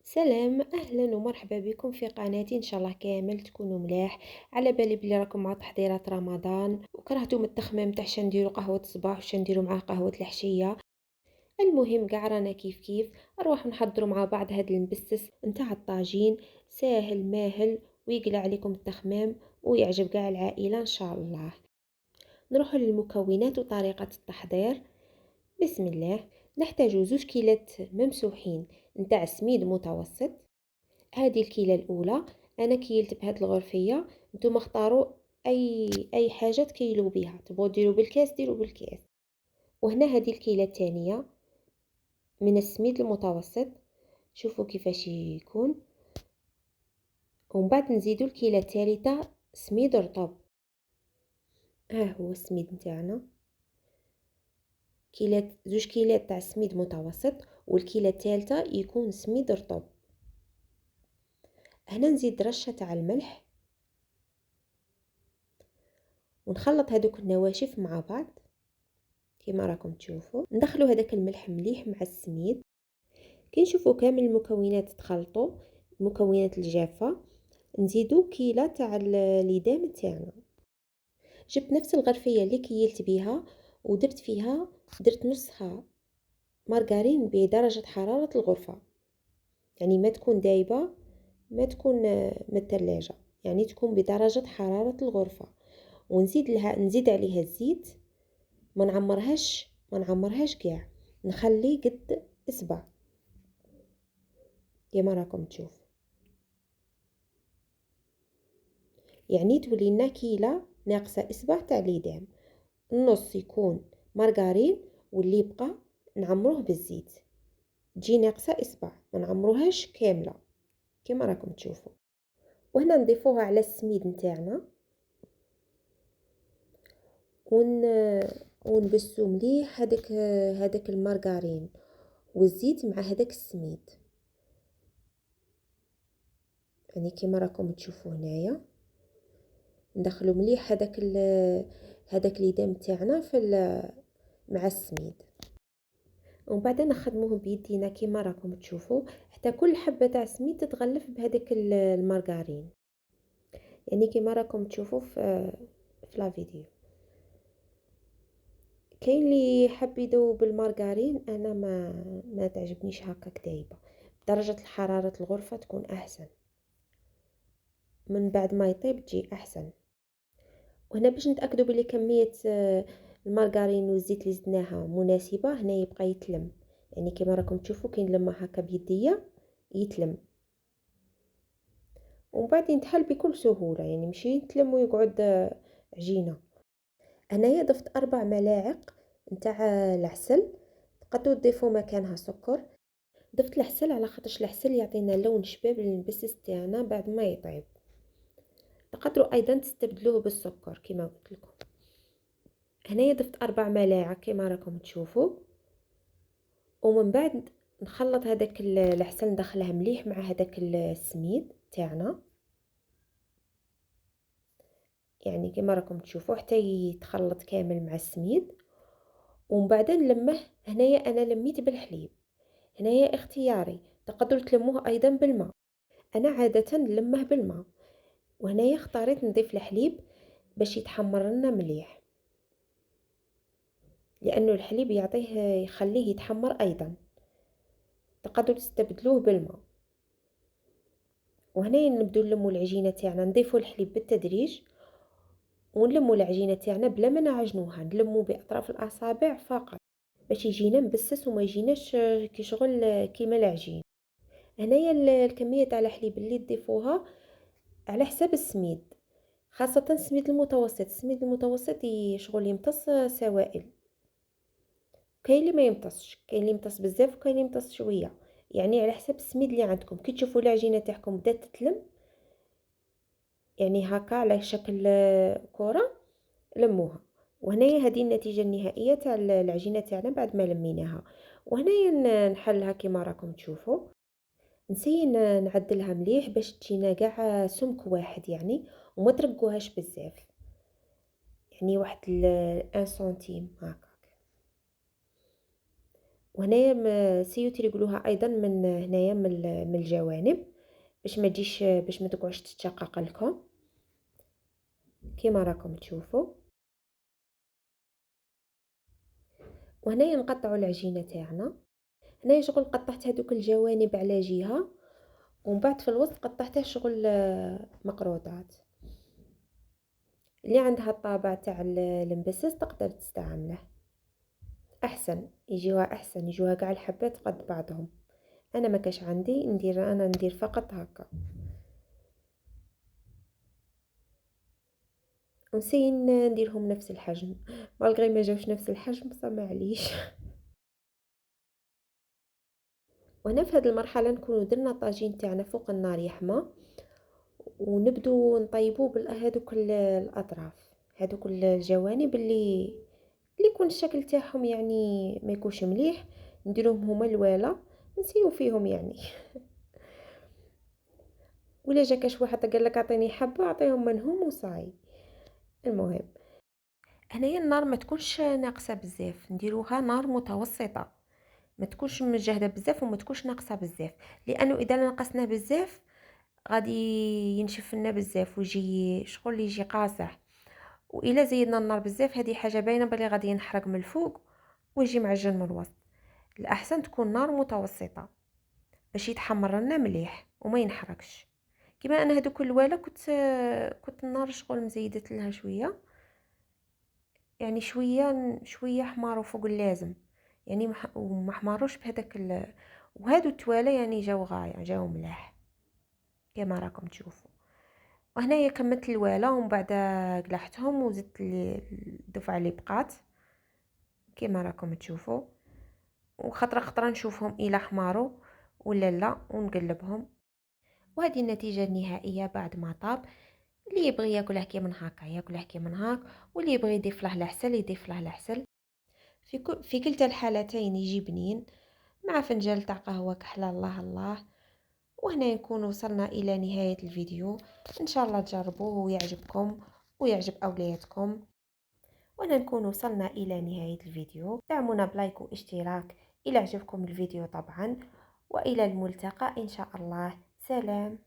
سلام، اهلا ومرحبا بكم في قناتي. ان شاء الله كامل تكونوا ملاح. على بالي بلي راكم مع تحضيرات رمضان وكرهتوا من التخمام تاع نديروا قهوه الصباح وش نديروا معاه قهوه العشيه. المهم كاع رانا كيف كيف. اروح نحضروا مع بعض هذا المبسس نتاع الطاجين. ساهل ماهل ويقلع عليكم التخمام ويعجب كاع العائله ان شاء الله. نروح للمكونات وطريقه التحضير. بسم الله. نحتاج 2 كيلات ممسوحين نتاع سميد متوسط. هذه الكيلة الأولى. أنا كيلت بهاد الغرفية، نتوما اختاروا أي حاجة تكيلوا بها، تبغوا ديروا بالكاس ديروا بالكاس. وهنا هذه الكيلة الثانية من السميد المتوسط، شوفوا كيفاش يكون. ومن بعد نزيدو الكيلة الثالثة سميد رطب. ها هو السميد نتاعنا، 2 كيلات تاع سميد متوسط، والكيلة الثالثة يكون سميد رطب. هنا نزيد رشة تاع الملح ونخلط هذوك النواشف مع بعض كما راكم تشوفوا. ندخلوا هذاك الملح مليح مع السميد. كي نشوفوا كامل المكونات تخلطوا، المكونات الجافه، نزيدو كيله تاع الليدام تاعنا. جبت نفس الغرفيه اللي كيلت بها ودرت فيها، درت نصها مارغرين بدرجه حراره الغرفه، يعني ما تكون دايبه ما تكون من الثلاجه، يعني تكون بدرجه حراره الغرفه. نزيد عليها الزيت، ما نعمرهاش كاع، نخلي قد اصبع كما راكم تشوف. يعني تولي لنا كيلة ناقصة اصبع تاع ليدام. النص يكون مارغرين واللي يبقى نعمروه بالزيت، تجي ناقصة اصبع، ما نعمروهاش كاملة كما راكم تشوفوا. وهنا نضيفوها على السميد نتاعنا ونبسو مليح هذاك المارغرين والزيت مع هذاك السميد، يعني كما راكم تشوفوا هنايا. ندخلوا مليح هذاك ليدام تاعنا مع السميد، ومن بعد نخدموه بيدينا كما راكم تشوفوا حتى كل حبه تاع سميد تتغلف بهذاك المارغرين، يعني كما راكم تشوفوا في لا فيديو. كاين اللي حاب يذوب بالمارغرين، انا ما تعجبنيش هكاك دايبه، درجه حراره الغرفه تكون احسن، من بعد ما يطيب تجي احسن. وهنا باش نتاكدوا بلي كميه المارغرين والزيت اللي زدناها مناسبه، هنا يبقى يتلم، يعني كما راكم تشوفوا كاين لما هكا بيديا يتلم، ومن بعد ينتحل بكل سهوله، يعني ماشي يتلم ويقعد عجينه. هنايا ضفت 4 ملاعق نتاع العسل، تقدروا تضيفوا مكانها سكر. ضفت العسل على خاطرش العسل يعطينا لون شباب للمبسس تاعنا بعد ما يطيب. تقدروا ايضا تستبدلوه بالسكر كما قلت لكم. هنايا ضفت 4 ملاعق كما راكم تشوفوا، ومن بعد نخلط هذاك العسل، ندخله مليح مع هذاك السميد تاعنا، يعني كما راكم تشوفوا حتى يتخلط كامل مع السميد. ومن بعد نلمه. هنايا انا لميت بالحليب، هنايا اختياري، تقدروا تلموه ايضا بالماء، انا عاده نلمه بالماء، وهنايا اختاريت نضيف الحليب باش يتحمر لنا مليح، لانه الحليب يعطيه يخليه يتحمر ايضا. تقدروا تستبدلوه بالماء. وهنا نبدو نلموا العجينه تاعنا، نضيفوا الحليب بالتدريج ونلموا العجينه تاعنا بلا ما نعجنوها، نلموا باطراف الاصابع فقط باش يجينا مبسس وما يجيناش كي شغل كيما العجين. هنايا الكميه تاع الحليب اللي تضيفوها على حساب السميد، خاصه السميد المتوسط. السميد المتوسط شغل يمتص سوائل، كاين اللي ما يمتصش، كاين اللي يمتص بزاف وكاين اللي يمتص شويه، يعني على حساب السميد اللي عندكم. كي تشوفوا العجينه تاعكم بدات تتلم، يعني هكا على شكل كره، لموها. وهنايا هذه النتيجه النهائيه تاع العجينه تاعنا بعد ما لميناها. وهنايا نحلها كما راكم تشوفوا. نسي نعدلها مليح باش تجينا كاع سمك واحد، يعني وما ترقوهاش بزاف، يعني واحد 1 سنتيم هكا. وهنايا سيوتي يقولوها ايضا من هنايا من الجوانب، باش ما تجيش، باش ما تقعش تتشقق لكم كيما راكم تشوفوا. وهنايا نقطعوا العجينه تاعنا. هنايا شغل قطعت هذوك الجوانب على جهه، ومن بعد في الوسط قطعته شغل مقروطات. اللي عندها الطابع تاع المبسس تقدر تستعمله، احسن يجيوها، احسن يجيوها كاع الحبات قد بعضهم. انا ما كاش عندي ندير فقط هكا، ونسين نديرهم نفس الحجم، بالغري ما جاوش نفس الحجم بصح معليش. وهنا في هذه المرحله نكونوا درنا الطاجين تاعنا فوق النار يحمى، ونبدو نطيبوه بهذوك الاطراف، هذوك الجوانب اللي يكون الشكل تاعهم يعني ما يكونش مليح، نديروهم هما الوالا، نسيو فيهم يعني. ولا جا كاش واحد قال لك اعطيني حبه اعطيهم منهم وصاي. المهم هنايا النار ما تكونش ناقصه بزاف، نديروها نار متوسطه، ما تكونش مجهده بزاف وما تكونش ناقصه بزاف، لانه اذا نقصنا بزاف غادي ينشف لنا بزاف ويجي شغل يجي قاصح. والا زيدنا النار بزاف هذه حاجه باينه بلي غادي ينحرق من الفوق ويجي معجن من الوسط. الاحسن تكون نار متوسطه باش يتحمر لنا مليح وما ينحرقش. كما انا هذوك الوالا كنت النار شغل مزيدت لها شويه، يعني شويه شويه حماروا فوق اللازم، يعني وما حماروش بهذاك وهادو التواله يعني جاو غايه، جاو ملاح كما راكم تشوفوا. وهنايا كملت الوالا ومن بعد قلعتهم وزدت الدفعه اللي بقات كما راكم تشوفوا، وخطره خطره نشوفهم الى حماروا ولا لا ونقلبهم. وهذه النتيجه النهائيه بعد ما طاب. اللي يبغي ياكله كيما هكا ياكله كيما هاك، واللي يبغي يضيف له العسل يضيف له العسل. في كلتا الحالتين يجي بنين مع فنجان تاع قهوه كحله الله الله. وهنا نكون وصلنا الى نهايه الفيديو، ان شاء الله تجربوه ويعجبكم ويعجب اولياتكم. وهنا نكون وصلنا الى نهايه الفيديو، دعمونا بلايك واشتراك الى عجبكم الفيديو طبعا، والى الملتقى ان شاء الله. سلام.